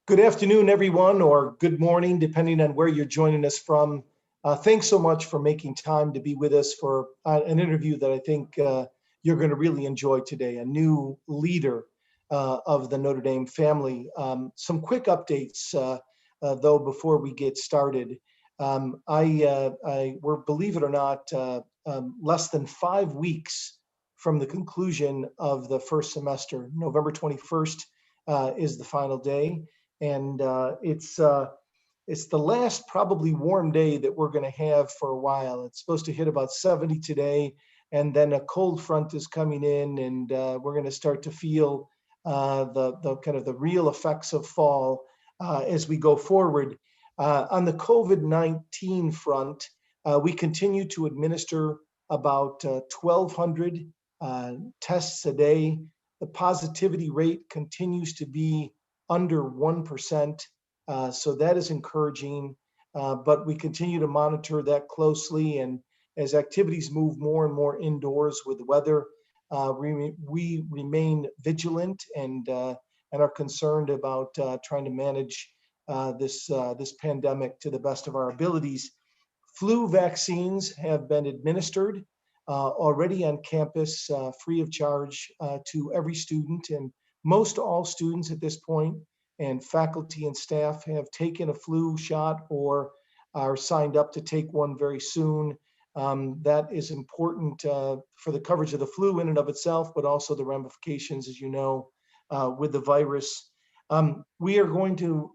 Good afternoon, everyone, or good morning, depending on where you're joining us from. Thanks so much for making time to be with us for an interview that I think you're going to really enjoy today, a new leader of the Notre Dame family. Some quick updates, though, before we get started. We're, believe it or not, less than 5 weeks from the conclusion of the first semester. November 21st is the final day. And it's the last probably warm day that we're going to have for a while. It's supposed to hit about 70 today, and then a cold front is coming in, and we're going to start to feel the kind of the real effects of fall as we go forward. On the COVID-19 front, we continue to administer about 1,200 tests a day. The positivity rate continues to be under 1%. So that is encouraging, but we continue to monitor that closely. And as activities move more and more indoors with the weather, we remain vigilant and are concerned about trying to manage this pandemic to the best of our abilities. Flu vaccines have been administered already on campus, free of charge to every student, and most all students at this point, and faculty and staff have taken a flu shot or are signed up to take one very soon. That is important for the coverage of the flu in and of itself, but also the ramifications, as you know, with the virus. We are going to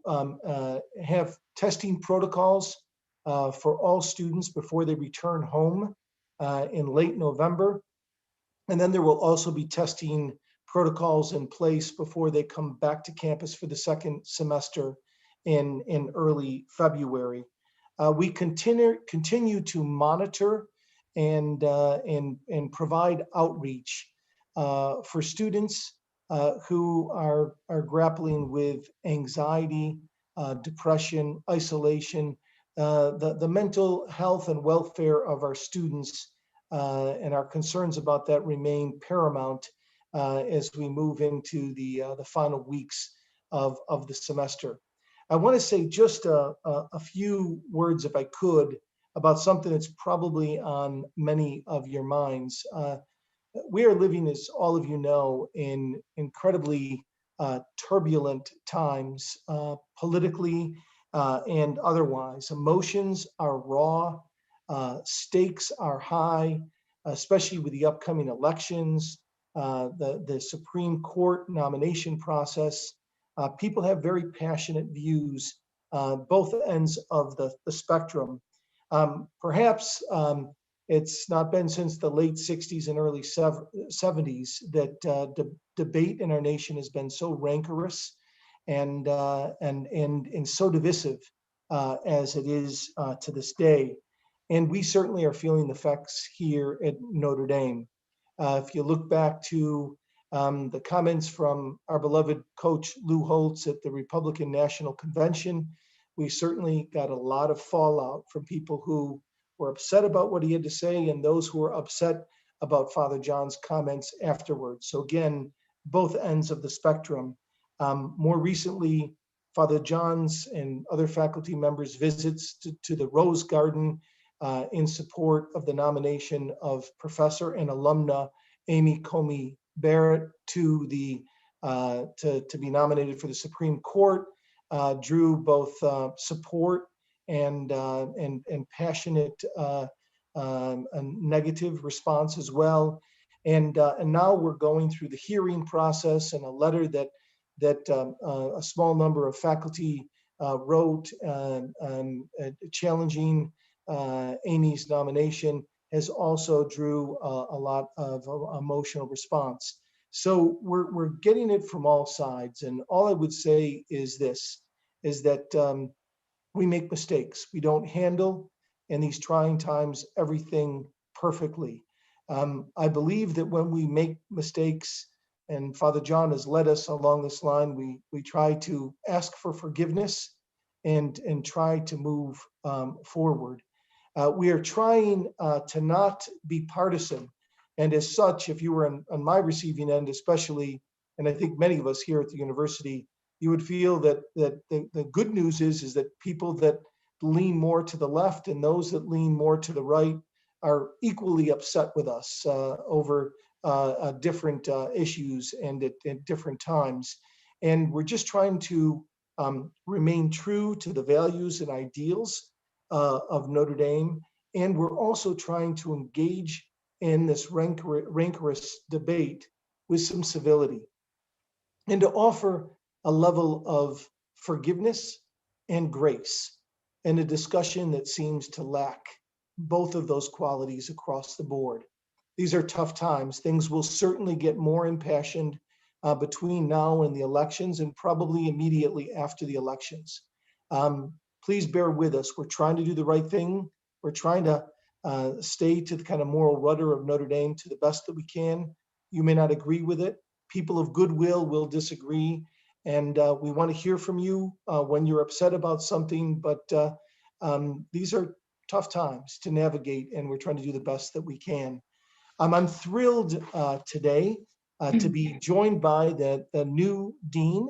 have testing protocols for all students before they return home in late November. And then there will also be testing protocols in place before they come back to campus for the second semester in early February. We continue to monitor and provide outreach for students who are grappling with anxiety, depression, isolation, the mental health and welfare of our students, and our concerns about that remain paramount as we move into the final weeks of the semester. I want to say just a few words, if I could, about something that's probably on many of your minds. We are living, as all of you know, in incredibly turbulent times, politically and otherwise. Emotions are raw, stakes are high, especially with the upcoming elections, the Supreme Court nomination process. People have very passionate views, both ends of the spectrum. Perhaps it's not been since the late 60s and early 70s that debate in our nation has been so rancorous and so divisive as it is to this day. And we certainly are feeling the effects here at Notre Dame. If you look back to the comments from our beloved coach Lou Holtz at the Republican National Convention, we certainly got a lot of fallout from people who were upset about what he had to say and those who were upset about Father John's comments afterwards. So again, both ends of the spectrum. More recently, Father John's and other faculty members' visits to the Rose Garden in support of the nomination of Professor and alumna Amy Comey Barrett to be nominated for the Supreme Court drew both support and passionate negative response as well. And now we're going through the hearing process, and a letter that a small number of faculty wrote challenging Amy's nomination has also drew a lot of emotional response. So we're getting it from all sides. And all I would say is this, is that we make mistakes. We don't handle in these trying times everything perfectly. I believe that when we make mistakes, and Father John has led us along this line, we try to ask for forgiveness and try to move forward. We are trying to not be partisan. And as such, if you were on my receiving end, especially, and I think many of us here at the university you would feel that the good news is that people that lean more to the left and those that lean more to the right are equally upset with us over different issues and at different times. And we're just trying to remain true to the values and ideals of Notre Dame. And we're also trying to engage in this rancorous debate with some civility and to offer a level of forgiveness and grace in a discussion that seems to lack both of those qualities across the board. These are tough times. Things will certainly get more impassioned between now and the elections, and probably immediately after the elections. Please bear with us. We're trying to do the right thing. We're trying to stay to the kind of moral rudder of Notre Dame to the best that we can. You may not agree with it. People of goodwill will disagree, and we want to hear from you when you're upset about something, but these are tough times to navigate, and we're trying to do the best that we can. I'm thrilled today to be joined by the new dean,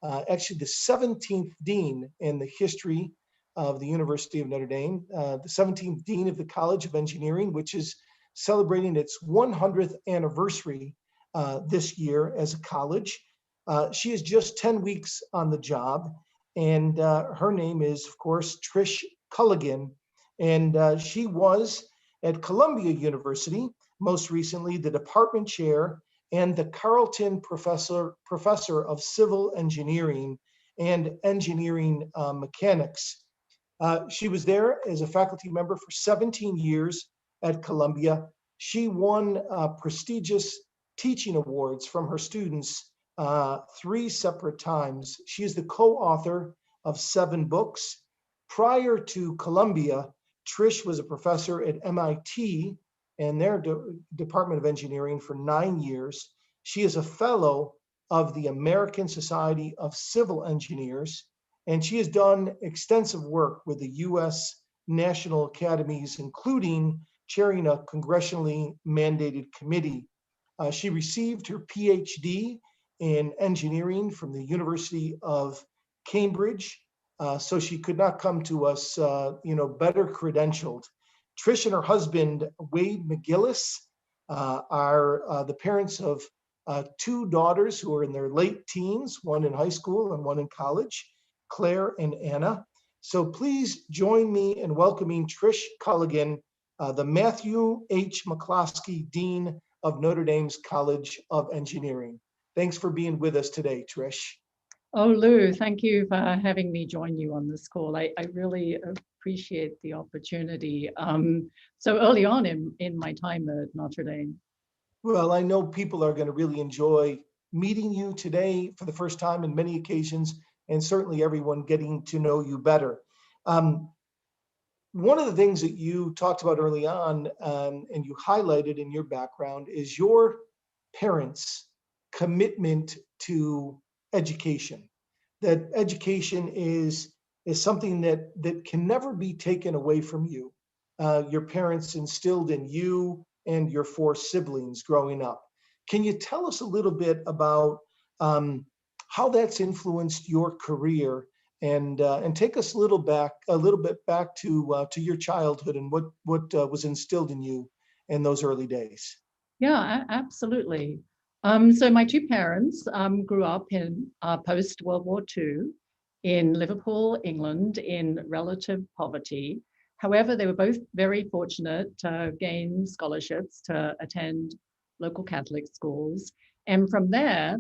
actually the 17th dean in the history of the University of Notre Dame, the 17th dean of the College of Engineering, which is celebrating its 100th anniversary this year as a college. She is just 10 weeks on the job, and her name is, of course, Trish Cullligan, and she was at Columbia University, most recently the department chair and the Carleton professor of civil engineering and engineering mechanics. She was there as a faculty member for 17 years at Columbia. She won prestigious teaching awards from her students 3 separate times. She is the co-author of 7 books. Prior to Columbia, Trish was a professor at MIT and their Department of Engineering for 9 years. She is a fellow of the American Society of Civil Engineers, and she has done extensive work with the U.S. National Academies, including chairing a congressionally mandated committee. She received her PhD in engineering from the University of Cambridge, so she could not come to us, better credentialed. Trish and her husband, Wade McGillis, are the parents of 2 daughters who are in their late teens, one in high school and one in college, Claire and Anna. So please join me in welcoming Trish Cullligan, the Matthew H. McCloskey Dean of Notre Dame's College of Engineering. Thanks for being with us today, Trish. Oh, Lou, thank you for having me join you on this call. I really appreciate the opportunity so early on in my time at Notre Dame. Well, I know people are going to really enjoy meeting you today for the first time in many occasions, and certainly everyone getting to know you better. One of the things that you talked about early on and you highlighted in your background is your parents' commitment to education. That education is something that can never be taken away from you. Your parents instilled in you and your 4 siblings growing up. Can you tell us a little bit about how that's influenced your career, and take us a little bit back to your childhood and what was instilled in you in those early days? Yeah, absolutely. So my 2 parents grew up in post World War II in Liverpool, England, in relative poverty. However, they were both very fortunate to gain scholarships to attend local Catholic schools. And from there,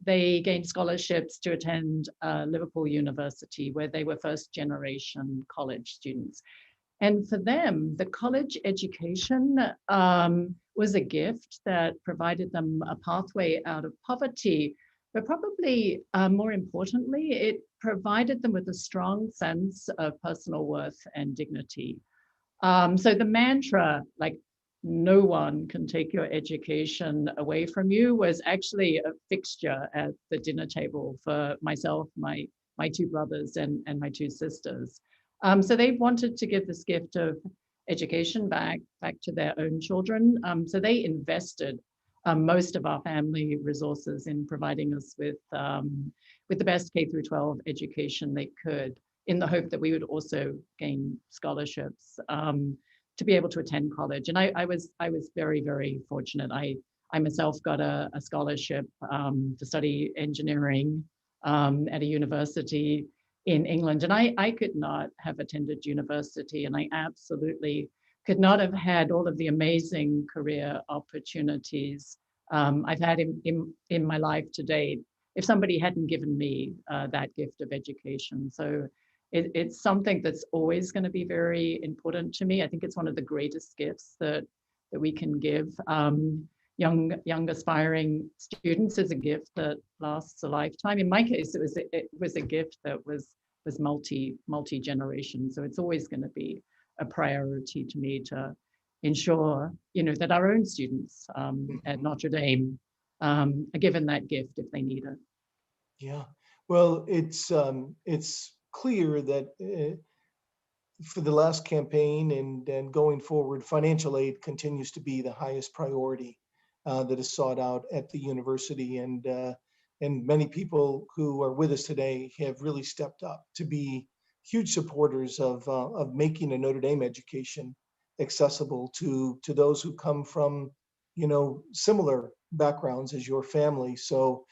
they gained scholarships to attend Liverpool University, where they were first generation college students. And for them, the college education was a gift that provided them a pathway out of poverty. But probably more importantly, it provided them with a strong sense of personal worth and dignity. So the mantra, like, no one can take your education away from you, was actually a fixture at the dinner table for myself, my 2 brothers, and my 2 sisters. So they wanted to give this gift of education back to their own children. So they invested most of our family resources in providing us with the best K through 12 education they could, in the hope that we would also gain scholarships to be able to attend college. And I was very, very fortunate. I myself got a scholarship to study engineering at a university in England. And I could not have attended university, and I absolutely could not have had all of the amazing career opportunities I've had in my life to date if somebody hadn't given me that gift of education. So it's something that's always going to be very important to me. I think it's one of the greatest gifts that we can give young aspiring students. Is a gift that lasts a lifetime. In my case, it was a gift that was multi generation. So it's always going to be a priority to me to ensure, that our own students at Notre Dame are given that gift if they need it. Yeah. Well, it's clear that for the last campaign and going forward, financial aid continues to be the highest priority that is sought out at the university, and many people who are with us today have really stepped up to be huge supporters of making a Notre Dame education accessible to those who come from similar backgrounds as your family. So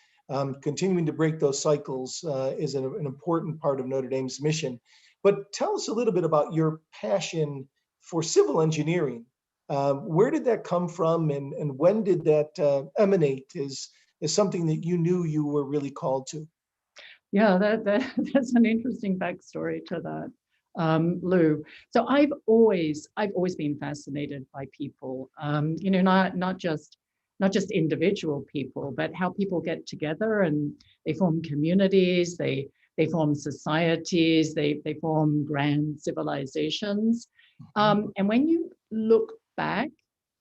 continuing to break those cycles is an important part of Notre Dame's mission. But tell us a little bit about your passion for civil engineering. Where did that come from, and when did that emanate as something that you knew you were really called to? Yeah, that's an interesting backstory to that, Lou. So I've always been fascinated by people. Not just individual people, but how people get together and they form communities, they form societies, they form grand civilizations. And when you look back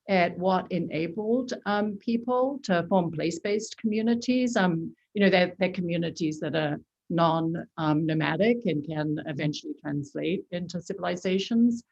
at what enabled people to form place-based communities, they're communities that are non-nomadic and can eventually translate into civilizations.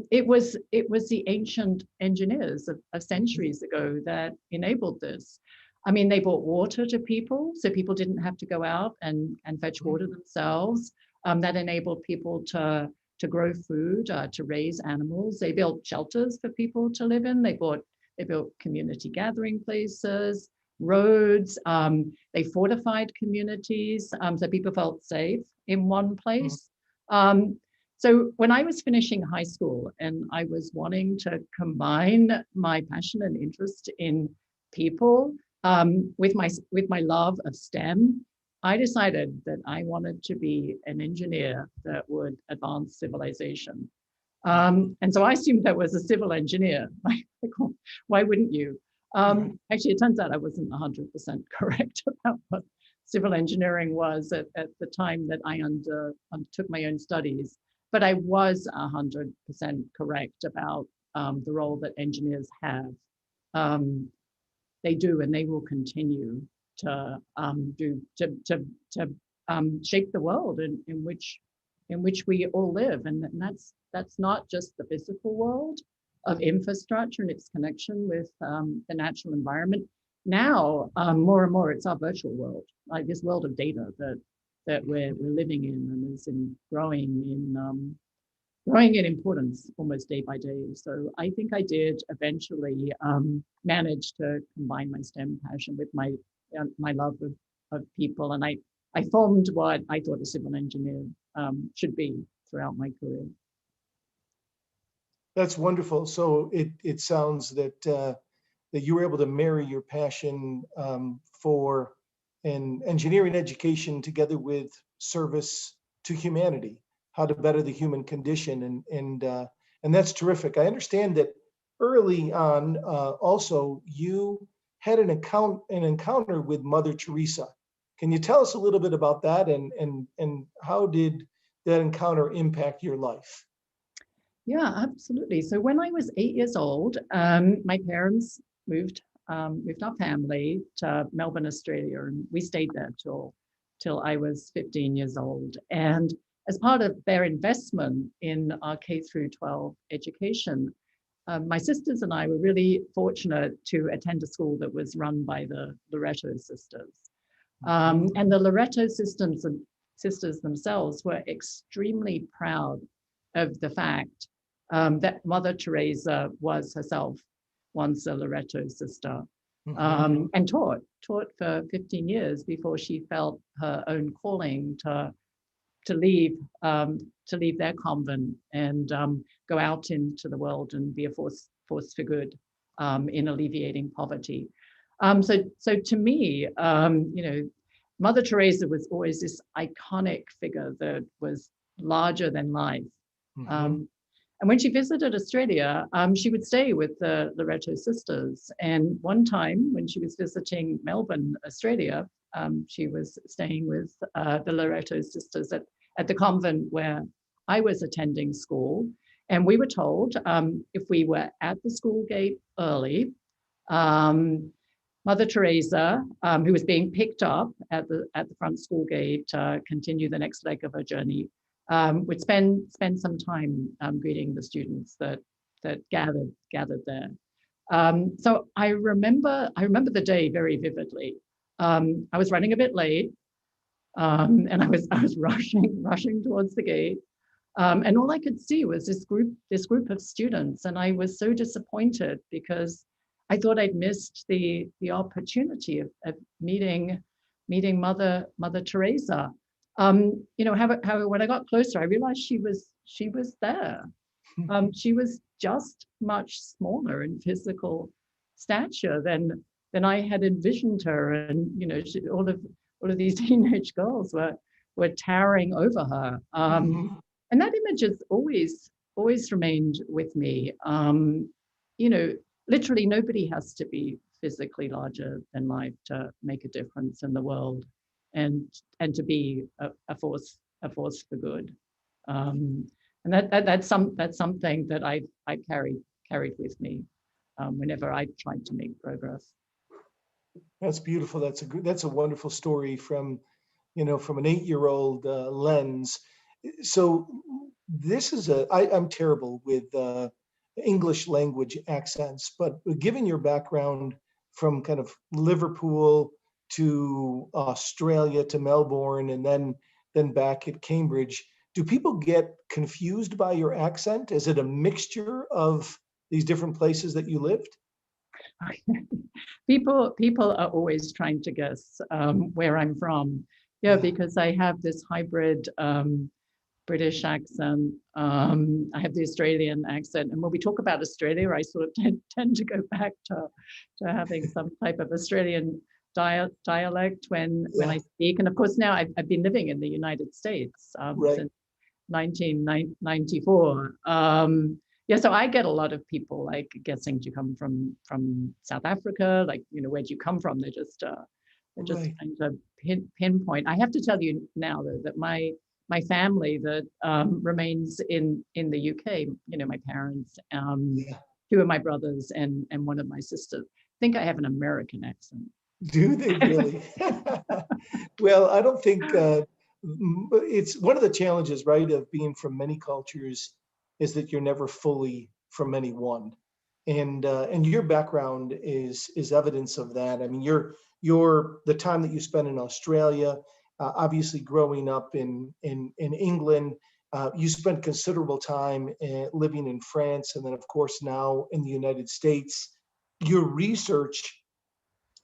It was the ancient engineers of centuries ago that enabled this. I mean, they brought water to people, so people didn't have to go out and fetch water themselves. That enabled people to grow food, to raise animals. They built shelters for people to live in. They built community gathering places, roads. They fortified communities so people felt safe in one place. So when I was finishing high school and I was wanting to combine my passion and interest in people with my love of STEM, I decided that I wanted to be an engineer that would advance civilization. And so I assumed that was a civil engineer. Why wouldn't you? Actually, it turns out I wasn't 100% correct about what civil engineering was at the time that I undertook my own studies. But I was 100% correct about the role that engineers have. They do, and they will continue to shape the world in which we all live, and that's not just the physical world of infrastructure and its connection with the natural environment. Now, more and more, it's our virtual world, like this world of data that we're living in, and is growing in importance almost day by day. So I think I did eventually manage to combine my STEM passion with my love of people, and I formed what I thought a civil engineer should be throughout my career. That's wonderful. So it sounds that you were able to marry your passion for an engineering education together with service to humanity, how to better the human condition, and that's terrific. I understand that early on, also you had an encounter with Mother Teresa. Can you tell us a little bit about that, and how did that encounter impact your life? Yeah, absolutely. So when I was 8 years old, my parents moved our family to Melbourne, Australia, and we stayed there till I was 15 years old. And as part of their investment in our K through 12 education, my sisters and I were really fortunate to attend a school that was run by the Loretto sisters. And the Loretto sisters themselves were extremely proud of the fact that Mother Teresa was herself once a Loretto sister, and taught for 15 years before she felt her own calling to leave their convent and go out into the world and be a force for good in alleviating poverty. So to me, Mother Teresa was always this iconic figure that was larger than life. And when she visited Australia, she would stay with the Loretto sisters. And one time when she was visiting Melbourne, Australia, she was staying with the Loretto sisters at the convent where I was attending school. And we were told if we were at the school gate early, Mother Teresa, who was being picked up at the front school gate to continue the next leg of her journey, would spend some time greeting the students that gathered there. So I remember the day very vividly. I was running a bit late, and I was rushing towards the gate, and all I could see was this group of students, and I was so disappointed because I thought I'd missed the opportunity of meeting Mother Teresa. How when I got closer, I realized she was there. She was just much smaller in physical stature than I had envisioned her, and all of these teenage girls were towering over her. And that image has always remained with me. Literally nobody has to be physically larger than life to make a difference in the world, and to be a force for good. And that's something that I carried with me whenever I tried to make progress. That's beautiful. That's a wonderful story from an 8-year-old lens. So this is I'm terrible with English language accents, but given your background from kind of Liverpool to Australia to Melbourne and then back at Cambridge, do people get confused by your accent? Is it a mixture of these different places that you lived? People are always trying to guess where I'm from. Yeah, because I have this hybrid British accent. I have the Australian accent, and when we talk about Australia, I sort of tend to go back to having some type of Australian dialect when I speak. And of course, now I've been living in the United States since 1994. So I get a lot of people like guessing, do you come from South Africa? Like, where do you come from? They're just trying to pinpoint. I have to tell you now though, that my family that remains in the UK, my parents, two of my brothers and one of my sisters, think I have an American accent. Do they really? Well, I don't think it's one of the challenges, right, of being from many cultures is that you're never fully from any one. And your background is evidence of that. I mean, the time that you spent in Australia, obviously growing up in England, you spent considerable time living in France, and then of course now in the United States. Your research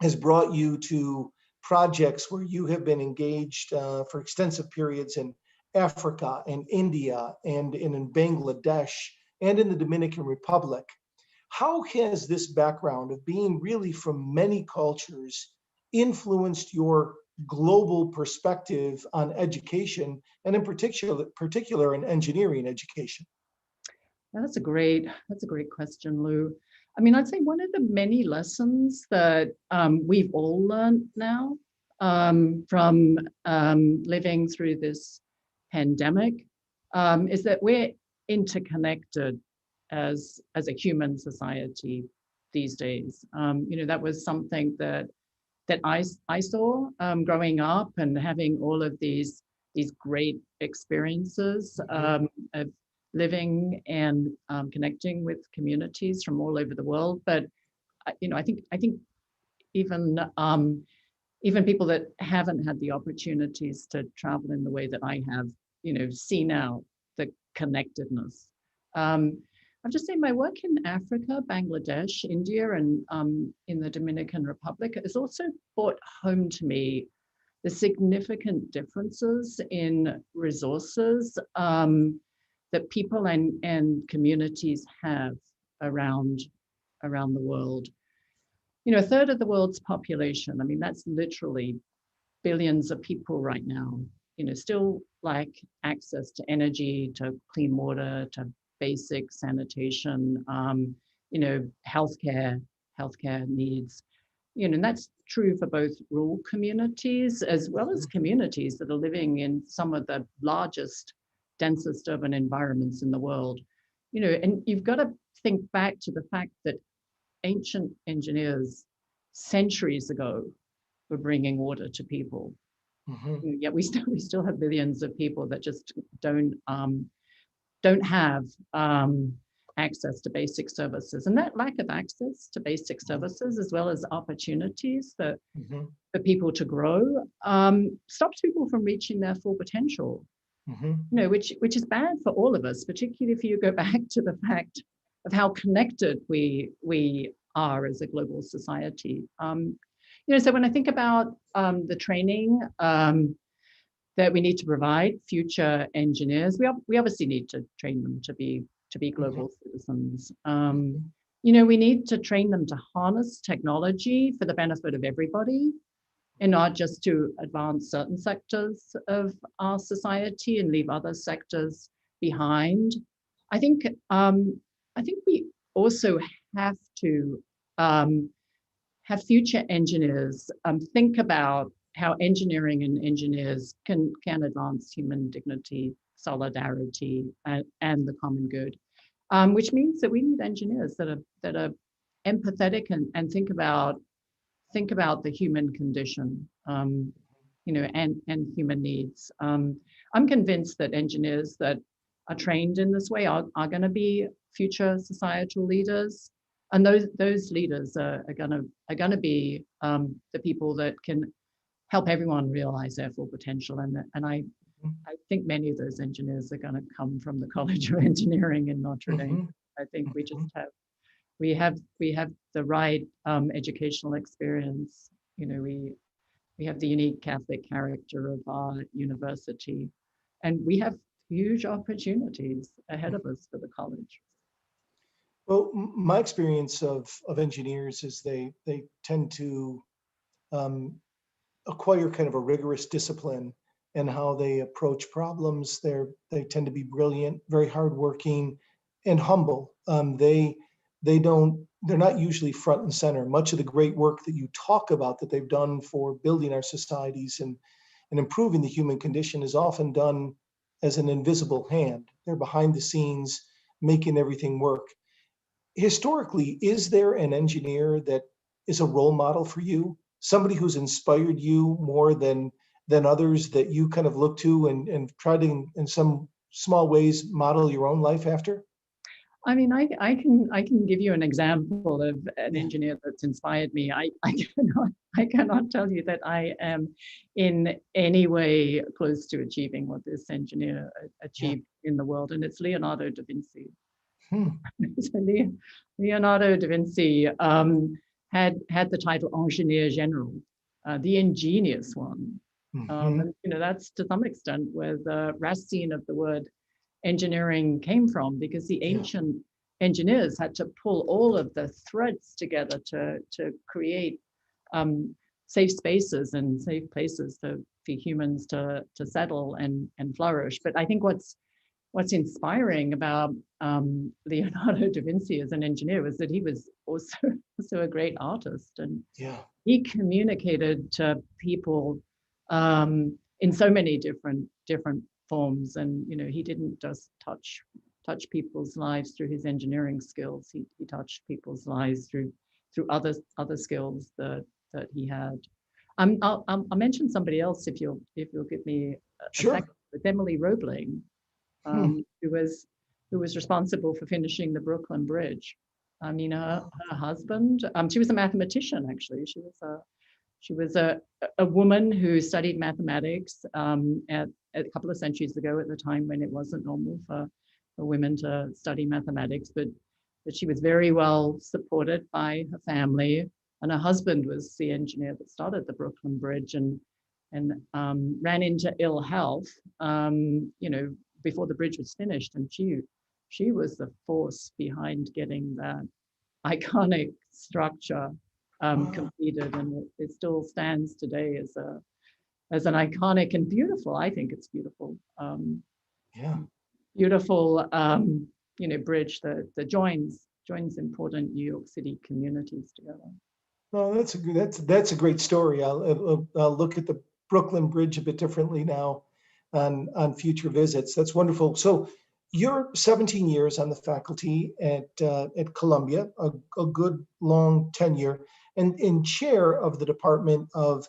has brought you to projects where you have been engaged for extensive periods in Africa and India and in Bangladesh and in the Dominican Republic. How has this background of being really from many cultures influenced your global perspective on education, and in particular in engineering education? That's a great question, Lou. I mean, I'd say one of the many lessons that we've all learned now from living through this pandemic is that we're interconnected as a human society these days. That was something that I saw growing up and having all of these great experiences of living and connecting with communities from all over the world. But I think even even people that haven't had the opportunities to travel in the way that I have, see now the connectedness. I've just seen my work in Africa, Bangladesh, India, and in the Dominican Republic has also brought home to me the significant differences in resources that people and communities have around the world. A third of the world's population, I mean, that's literally billions of people right now, still lack access to energy, to clean water, to basic sanitation, healthcare needs. And that's true for both rural communities as well as communities that are living in some of the largest, densest urban environments in the world. And you've got to think back to the fact that ancient engineers centuries ago were bringing water to people. Yet we still have billions of people that just don't have access to basic services, and that lack of access to basic services, as well as opportunities for people to grow, stops people from reaching their full potential. Which is bad for all of us, particularly if you go back to the fact of how connected we are as a global society. So when I think about the training that we need to provide future engineers, we obviously need to train them to be global citizens. We need to train them to harness technology for the benefit of everybody, and not just to advance certain sectors of our society and leave other sectors behind. I think we also have to have future engineers think about how engineering and engineers can advance human dignity, solidarity, and the common good, which means that we need engineers that are empathetic and think about the human condition, and human needs. I'm convinced that engineers that are trained in this way are going to be future societal leaders, and those leaders are going to be the people that can help everyone realize their full potential. And I think many of those engineers are going to come from the College of Engineering in Notre Dame. I think we just have the right educational experience. We have the unique Catholic character of our university, and we have huge opportunities ahead of us for the college. Well, my experience of engineers is they tend to acquire kind of a rigorous discipline in how they approach problems. They tend to be brilliant, very hardworking, and humble. They're not usually front and center. Much of the great work that you talk about that they've done for building our societies and improving the human condition is often done as an invisible hand. They're behind the scenes, making everything work. Historically, is there an engineer that is a role model for you? Somebody who's inspired you more than others that you kind of look to and try to, in some small ways, model your own life after? I mean, I can give you an example of an engineer that's inspired me. I cannot tell you that I am in any way close to achieving what this engineer achieved in the world, and it's Leonardo da Vinci. So Leonardo da Vinci had the title Ingénieur General, the ingenious one. And, that's to some extent where the racine of the word engineering came from, because the ancient engineers had to pull all of the threads together to create safe spaces and safe places for humans to settle and flourish. But I think what's inspiring about Leonardo da Vinci as an engineer was that he was also a great artist, and he communicated to people in so many different forms. And he didn't just touch people's lives through his engineering skills. He touched people's lives through other skills that he had. I'll mention somebody else if you'll give me a second. With Emily Roebling, who was who was responsible for finishing the Brooklyn Bridge. I mean, her husband, she was a mathematician, actually. She was a woman who studied mathematics at a couple of centuries ago, at the time when it wasn't normal for women to study mathematics, but she was very well supported by her family. And her husband was the engineer that started the Brooklyn Bridge and ran into ill health, before the bridge was finished. And she was the force behind getting that iconic structure completed, and it still stands today as an iconic and beautiful. I think it's beautiful. Yeah. Beautiful, bridge that joins important New York City communities together. No, that's a great story. I'll look at the Brooklyn Bridge a bit differently now on future visits. That's wonderful. So you're 17 years on the faculty at Columbia, a good long tenure, and in chair of the Department of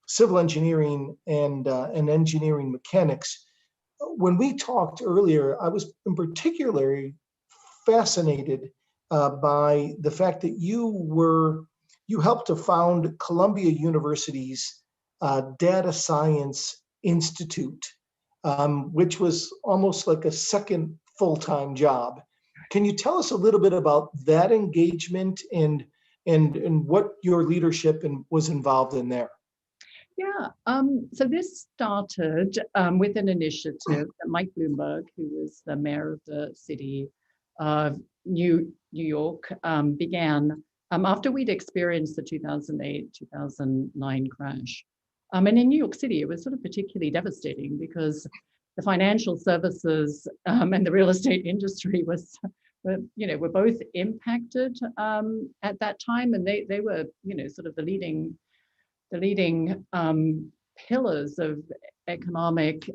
Civil Engineering and Engineering Mechanics. When we talked earlier, I was in particularly fascinated by the fact that you helped to found Columbia University's Data Science Institute, which was almost like a second full-time job. Can you tell us a little bit about that engagement and what your leadership was involved in there? Yeah, so this started with an initiative that Mike Bloomberg, who was the mayor of the city of New York, began after we'd experienced the 2008-2009 crash. And in New York City, it was sort of particularly devastating because the financial services and the real estate industry were both impacted at that time, and they were sort of the leading pillars of economic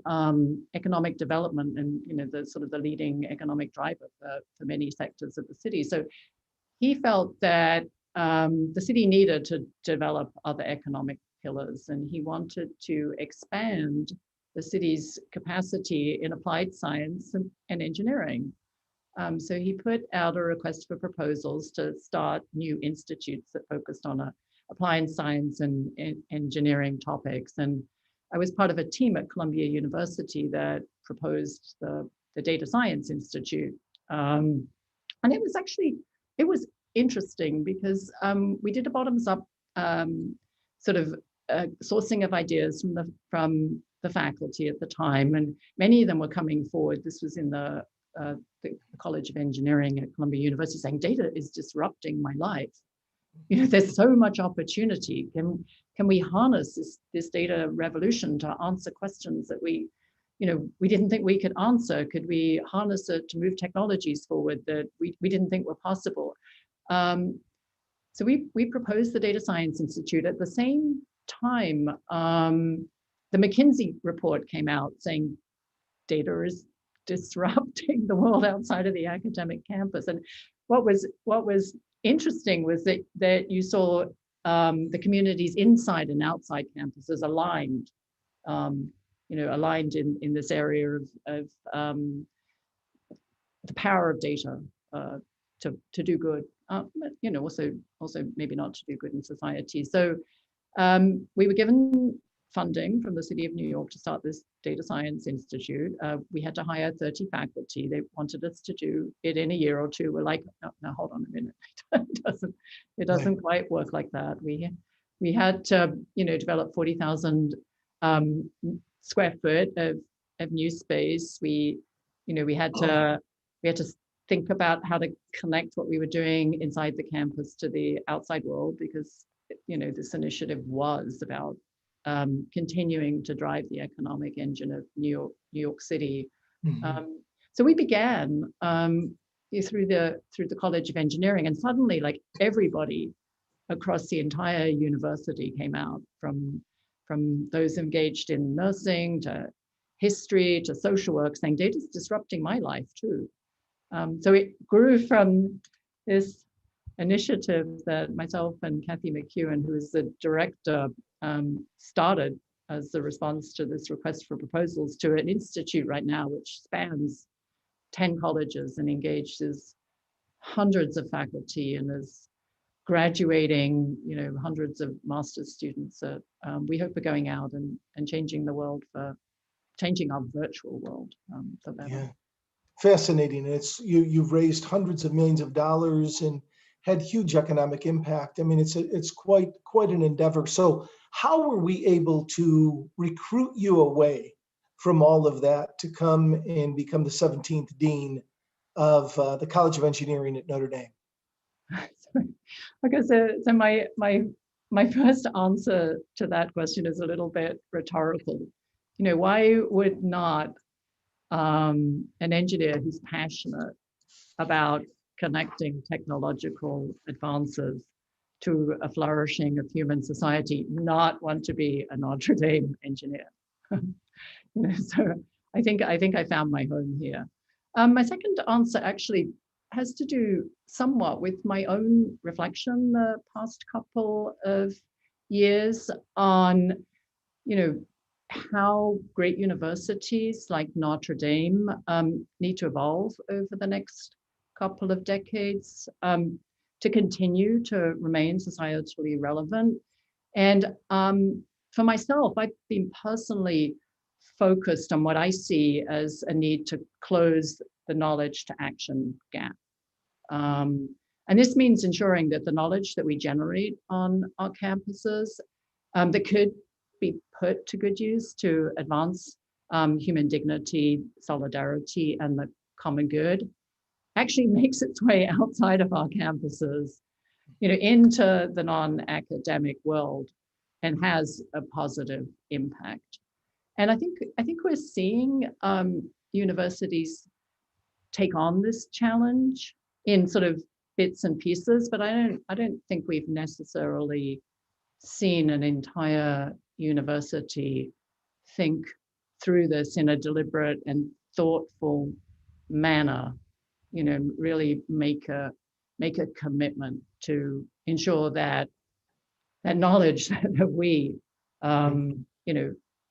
development, and the sort of the leading economic driver for many sectors of the city. So he felt that the city needed to develop other economic pillars, and he wanted to expand the city's capacity in applied science and engineering. So he put out a request for proposals to start new institutes that focused on applied science and engineering topics. And I was part of a team at Columbia University that proposed the Data Science Institute. And it was interesting because we did a bottoms up sort of sourcing of ideas from the faculty at the time, and many of them were coming forward. This was in the College of Engineering at Columbia University, saying data is disrupting my life. There's so much opportunity. Can we harness this data revolution to answer questions that we didn't think we could answer? Could we harness it to move technologies forward that we didn't think were possible? So we proposed the Data Science Institute. At the same time, the McKinsey report came out saying data is disrupting the world outside of the academic campus. And what was interesting was that you saw the communities inside and outside campuses aligned, aligned in this area of the power of data to do good, but also maybe not to do good in society. So we were given funding from the City of New York to start this Data Science Institute. We had to hire 30 faculty. They wanted us to do it in a year or two. We're like, no, hold on a minute. It doesn't quite work like that. We had to, develop 40,000 square foot of new space. We had to think about how to connect what we were doing inside the campus to the outside world, because this initiative was about continuing to drive the economic engine of New York City. Mm-hmm. So we began through the College of Engineering, and suddenly, like, everybody across the entire university came out, from those engaged in nursing to history to social work, saying data is disrupting my life too. So it grew from this initiative that myself and Kathy McEwen, who is the director, started as the response to this request for proposals, to an institute right now which spans 10 colleges and engages hundreds of faculty and is graduating, hundreds of master's students that we hope are going out and changing the world changing our virtual world for better. Yeah, fascinating. You've raised hundreds of millions of dollars and had huge economic impact. I mean, it's quite an endeavor. So how were we able to recruit you away from all of that to come and become the 17th dean of the College of Engineering at Notre Dame? Okay, so my first answer to that question is a little bit rhetorical. Why would not an engineer who's passionate about connecting technological advances to a flourishing of human society not want to be a Notre Dame engineer? So I think I found my home here. My second answer actually has to do somewhat with my own reflection the past couple of years on, how great universities like Notre Dame need to evolve over the next couple of decades to continue to remain societally relevant. And for myself, I've been personally focused on what I see as a need to close the knowledge to action gap. And this means ensuring that the knowledge that we generate on our campuses that could be put to good use to advance human dignity, solidarity, and the common good actually makes its way outside of our campuses, into the non-academic world and has a positive impact. And I think we're seeing universities take on this challenge in sort of bits and pieces, but I don't think we've necessarily seen an entire university think through this in a deliberate and thoughtful manner, really make a commitment to ensure that knowledge that we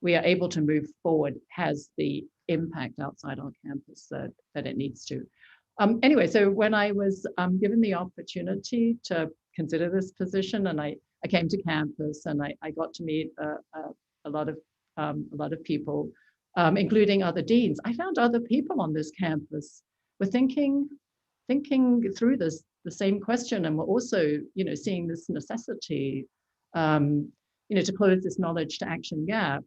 we are able to move forward has the impact outside our campus that it needs to. Anyway, so when I was given the opportunity to consider this position, and I came to campus and I got to meet a lot of people, including other deans. I found other people on this campus were thinking through the same question, and were also seeing this necessity to close this knowledge to action gap.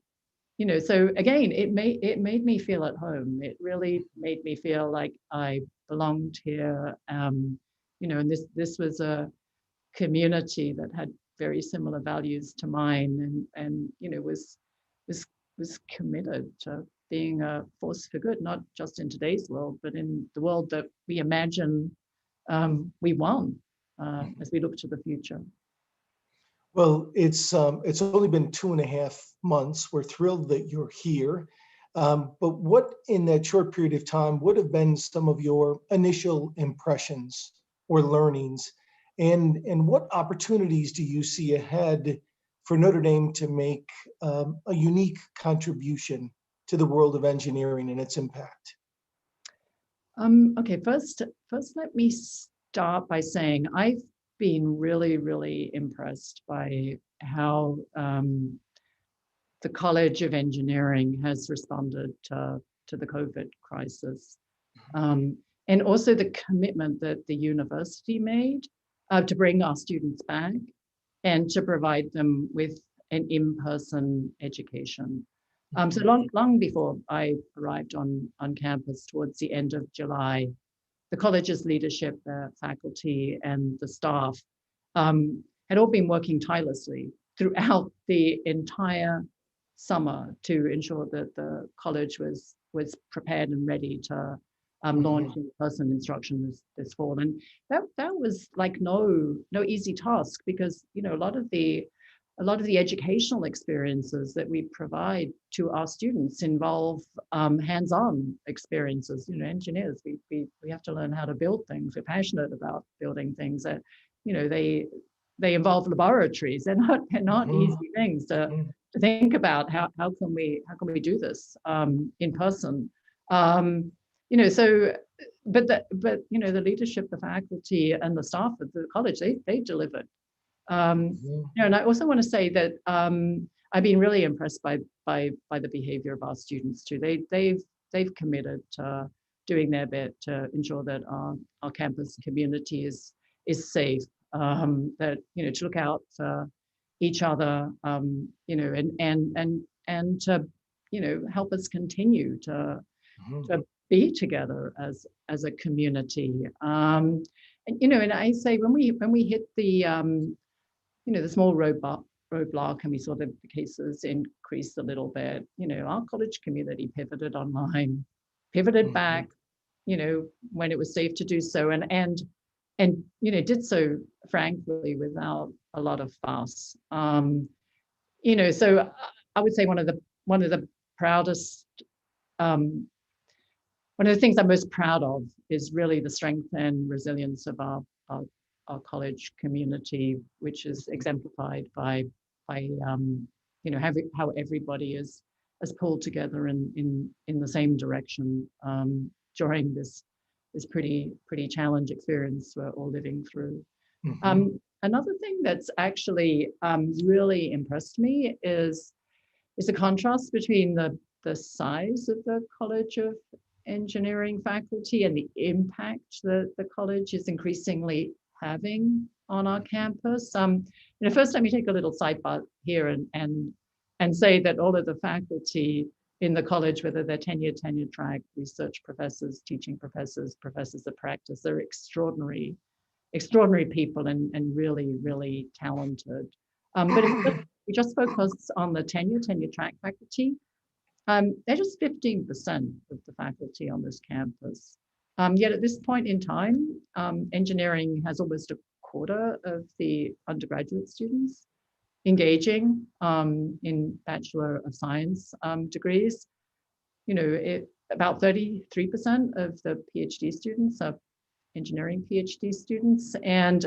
So again, it made me feel at home. It really made me feel like I belonged here. And this was a community that had very similar values to mine, and was committed to being a force for good, not just in today's world, but in the world that we imagine we want as we look to the future. Well, it's only been 2.5 months. We're thrilled that you're here. But what in that short period of time would have been some of your initial impressions or learnings? And what opportunities do you see ahead for Notre Dame to make a unique contribution to the world of engineering and its impact? Okay, first let me start by saying I've been really, really impressed by how the College of Engineering has responded to the COVID crisis. And also the commitment that the university made to bring our students back and to provide them with an in-person education. So long before I arrived on campus towards the end of July, the college's leadership, the faculty, and the staff had all been working tirelessly throughout the entire summer to ensure that the college was prepared and ready to launch in-person instruction this fall. And that was like no easy task, because a lot of the educational experiences that we provide to our students involve hands-on experiences. Engineers, we have to learn how to build things. We're passionate about building things that, they involve laboratories. They're not easy things to think about. How can we do this in person? So but you know, the leadership, the faculty, and the staff of the college, they delivered. You know, and I also want to say that I've been really impressed by the behavior of our students too. They've committed to doing their bit to ensure that our campus community is safe. That, you know, to look out for each other, you know, and to, you know, help us continue to be together as a community. And you know, and I say when we hit the you know, the small roadblock, and we saw the cases increase a little bit, you know, our college community pivoted online, pivoted back, you know, when it was safe to do so, and you know, did so frankly without a lot of fuss. You know, so I would say one of the proudest, one of the things I'm most proud of is really the strength and resilience of our college community, which is exemplified by you know, how everybody is has pulled together in the same direction during this pretty challenge experience we're all living through. Another thing that's actually really impressed me is the contrast between the size of the College of Engineering faculty and the impact that the college is increasingly having on our campus. You know, first let me take a little sidebar here and say that all of the faculty in the college, whether they're tenure track, research professors, teaching professors, professors of practice, they're extraordinary people and really talented. But if we just focus on the tenure track faculty, they're just 15% of the faculty on this campus. Yet at this point in time, engineering has almost a quarter of the undergraduate students engaging in Bachelor of Science degrees. You know, about 33% of the PhD students are engineering PhD students, and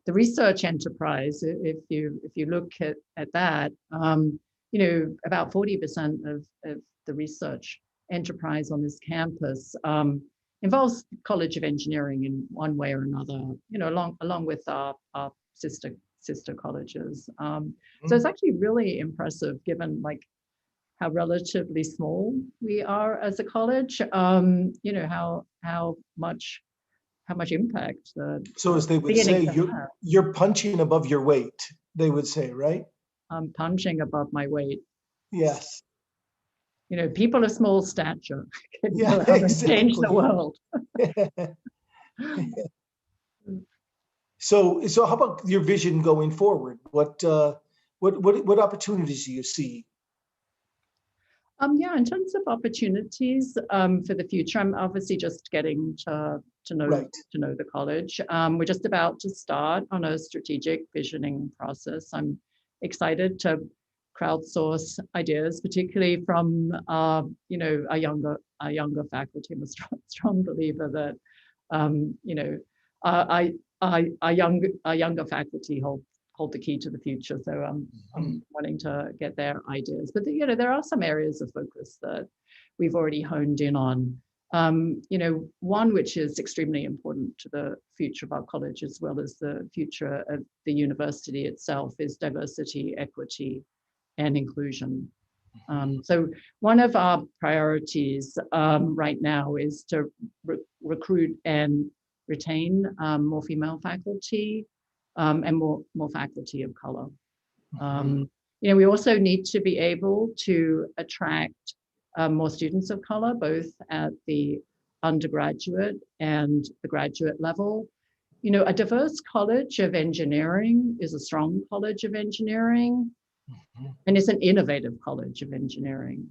the research enterprise, if you look at that, you know, about 40% of the research enterprise on this campus involves College of Engineering in one way or another, you know, along with our sister colleges. So it's actually really impressive given like how relatively small we are as a college, you know, how much impact So as they would say, you're punching above your weight, they would say, right? I'm punching above my weight. Yes. You know, people of small stature can Yeah, go out and exactly. change the world. So how about your vision going forward? What opportunities do you see? Yeah, in terms of opportunities for the future, I'm obviously just getting to know the college. We're just about to start on a strategic visioning process. I'm excited to crowdsource ideas, particularly from you know, a younger faculty. I'm a strong believer that you know, our younger faculty hold the key to the future. So I'm wanting to get their ideas. But you know, there are some areas of focus that we've already honed in on. You know, one which is extremely important to the future of our college as well as the future of the university itself is diversity, equity, and inclusion. So one of our priorities right now is to recruit and retain more female faculty and more faculty of color. You know, we also need to be able to attract more students of color, both at the undergraduate and the graduate level. You know, a diverse college of engineering is a strong college of engineering, and it's an innovative college of engineering.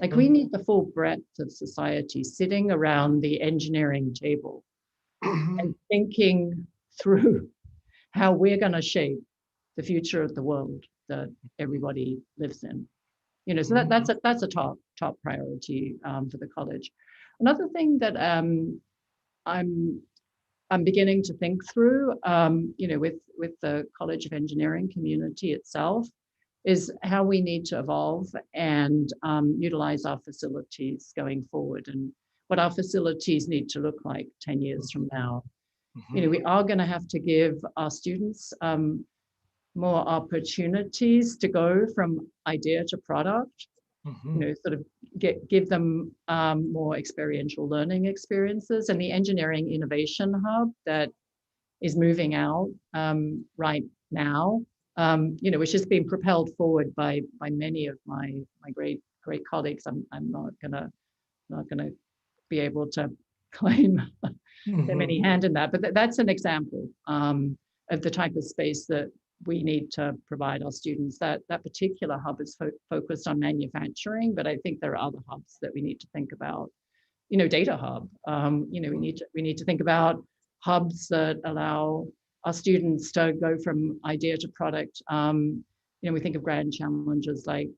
Like we need the full breadth of society sitting around the engineering table and thinking through how we're going to shape the future of the world that everybody lives in. You know, so that's a top priority for the college. Another thing that I'm beginning to think through, you know, with the College of Engineering community itself, is how we need to evolve and utilize our facilities going forward. And what our facilities need to look like 10 years from now. Mhm. You know, we are going to have to give our students more opportunities to go from idea to product. Mhm. You know, sort of give them more experiential learning experiences. And the Engineering Innovation Hub that is moving out right now, you know, which has been propelled forward by many of my great colleagues. I'm not gonna be able to claim them any Mhm. hand in that, but that's an example of the type of space that we need to provide our students. That particular hub is focused on manufacturing, but I think there are other hubs that we need to think about. You know, data hub. You know, we need to think about hubs that allow our students to go from idea to product. You know, we think of grand challenges like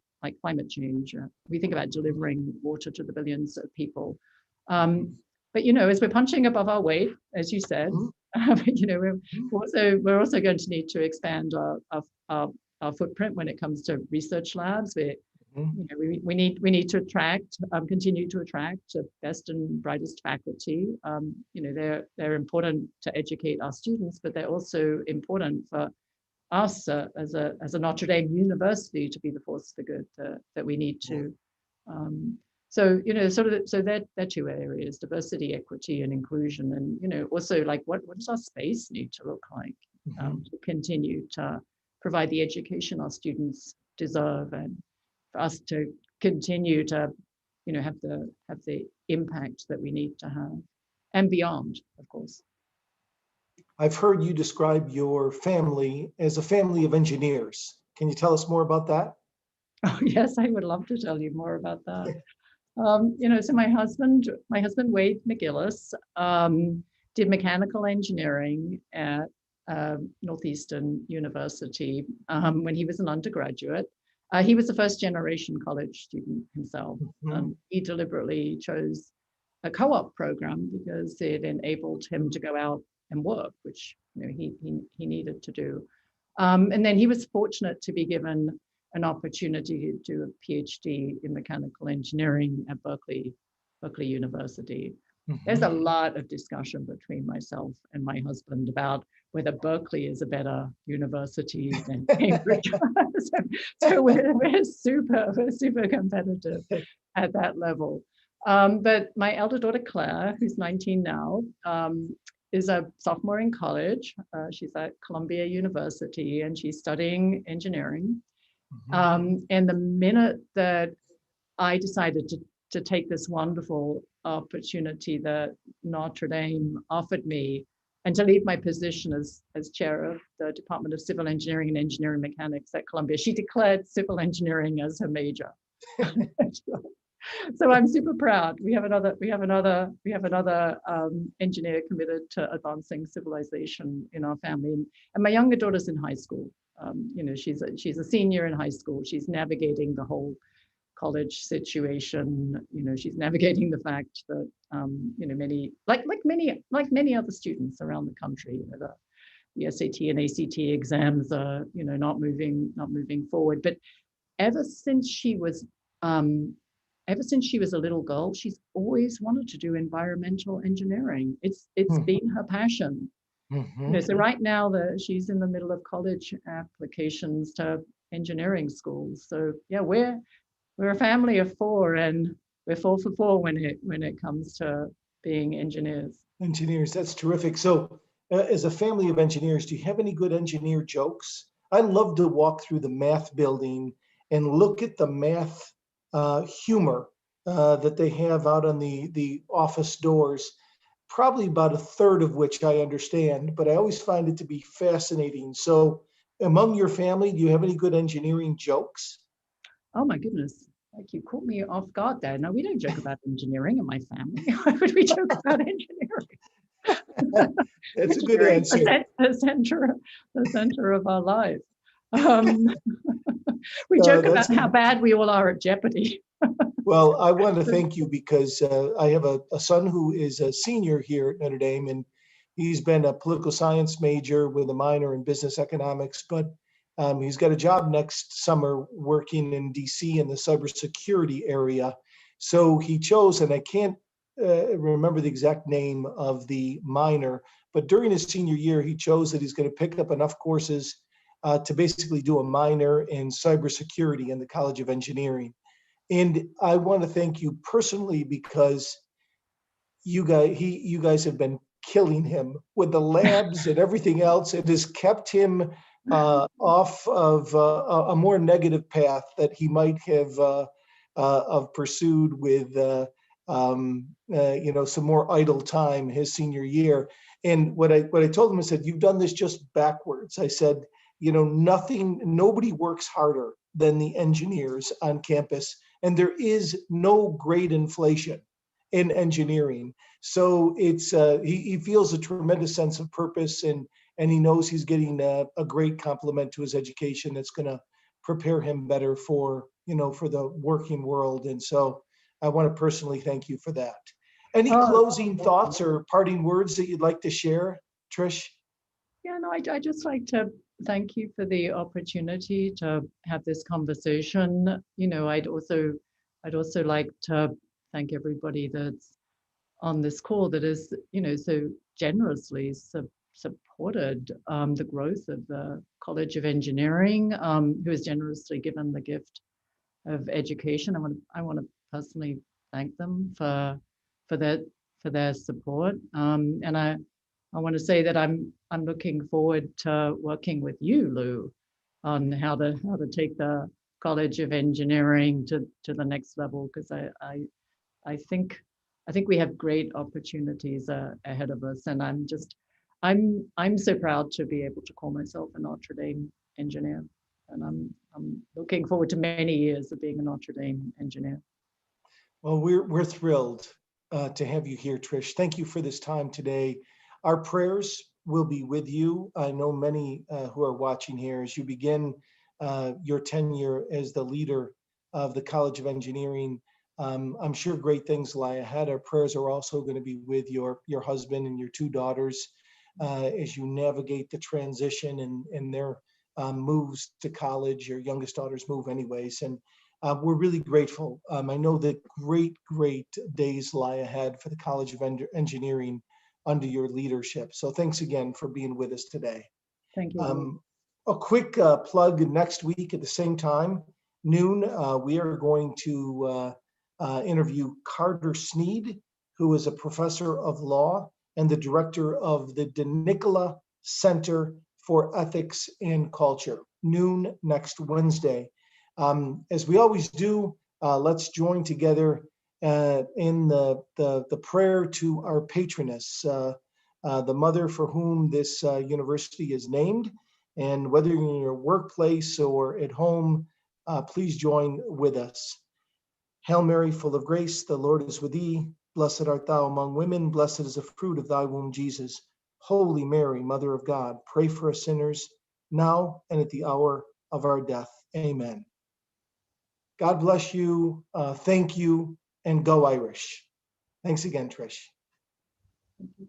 climate change. We think about delivering water to the billions of people. But you know, as we're punching above our weight, as you said, Mhm. you know, we're also going to need to expand our footprint when it comes to research labs. Mhm. You know, we need to attract, continue to attract the best and brightest faculty. You know, they're important to educate our students, but they're also important for us as a Notre Dame University to be the force for good that we need to. So you know, so they're two areas: diversity, equity, and inclusion. And you know, also like what does our space need to look like to continue to provide the education our students deserve, and for us to continue to, you know, have the impact that we need to have, and beyond, of course. I've heard you describe your family as a family of engineers. Can you tell us more about that? Oh yes, I would love to tell you more about that. You know, so my husband Wade McGillis, did mechanical engineering at Northeastern University when he was an undergraduate. He was a first generation college student himself. Mhm. He deliberately chose a co-op program because it enabled him to go out and work, which you know he needed to do. And then he was fortunate to be given an opportunity to do a PhD in mechanical engineering at Berkeley University. There's a Mhm. lot of discussion between myself and my husband about whether Berkeley is a better university than Cambridge. so we're super competitive at that level. But my elder daughter Claire, who's 19 now, is a sophomore in college. She's at Columbia University and she's studying engineering. And the minute that I decided to take this wonderful opportunity that Notre Dame offered me and to leave my position as chair of the Department of Civil Engineering and Engineering Mechanics at Columbia, she declared civil engineering as her major. So I'm super proud. We have another engineer committed to advancing civilization in our family. And my younger daughter's in high school. You know, she's a senior in high school. She's navigating the whole college situation. You know, she's navigating the fact that you know, many other students around the country, you know, the SAT and ACT exams are, you know, not moving forward. But ever since she was ever since she was a little girl, she's always wanted to do environmental engineering. It's been her passion. You know, so right now she's in the middle of college applications to engineering schools. So yeah, we're a family of four, and we're 4 for 4 when it comes to being engineers. Engineers, that's terrific. So, as a family of engineers, do you have any good engineer jokes? I love to walk through the math building and look at the math humor that they have out on the office doors. Probably about a third of which I understand, but I always find it to be fascinating. So, among your family, do you have any good engineering jokes? Oh my goodness. Like you caught me off guard there. No, we don't joke about engineering in my family. Why would we joke about engineering? That's a good Engineering is answer. the center of our lives. Um, we joke That's about how bad we all are at Jeopardy. Well, I want to thank you because I have a son who is a senior here at Notre Dame, and he's been a political science major with a minor in business economics, but he's got a job next summer working in DC in the cybersecurity area. So he chose, and I can't remember the exact name of the minor, but during his senior year, he chose that he's going to pick up enough courses to basically do a minor in cybersecurity in the College of Engineering. And I want to thank you personally because you guys have been killing him with the labs and everything else. It has kept him off of a more negative path that he might have pursued with some more idle time his senior year. And what I told him, I said, you've done this just backwards. I said, nobody works harder than the engineers on campus, and there is no grade inflation in engineering. So it's he feels a tremendous sense of purpose, and he knows he's getting a great compliment to his education that's going to prepare him better for the working world. And so I want to personally thank you for that. Any closing thoughts or parting words that you'd like to share, Trish? Yeah, no, I just like to thank you for the opportunity to have this conversation. I'd also like to thank everybody that's on this call that is, so generously supported the growth of the College of Engineering, who has generously given the gift of education. I want to personally thank them for their support, and I want to say that I'm looking forward to working with you, Lou, on how to take the College of Engineering to the next level, because I think we have great opportunities ahead of us, and I'm so proud to be able to call myself a Notre Dame engineer, and I'm looking forward to many years of being a Notre Dame engineer. Well, we're thrilled to have you here, Trish. Thank you for this time today. Our prayers will be with you. I know many who are watching here as you begin your tenure as the leader of the College of Engineering. I'm sure great things lie ahead. Our prayers are also going to be with your husband and your two daughters as you navigate the transition and their moves to college. Your youngest daughter's move anyways. And we're really grateful. I know that great days lie ahead for the College of Engineering under your leadership. So thanks again for being with us today. Thank you. A quick plug: next week at the same time, noon, we are going to interview Carter Sneed, who is a professor of law and the director of the De Nicola Center for Ethics and Culture, noon next Wednesday. As we always do, let's join together in the prayer to our patroness, the mother for whom this university is named. And whether you're in your workplace or at home, please join with us. Hail Mary, full of grace, the Lord is with thee. Blessed art thou among women, blessed is the fruit of thy womb, Jesus. Holy Mary, Mother of God, pray for us sinners, now and at the hour of our death. Amen. God bless you. Thank you, and go Irish. Thanks again, Trish. Thank you.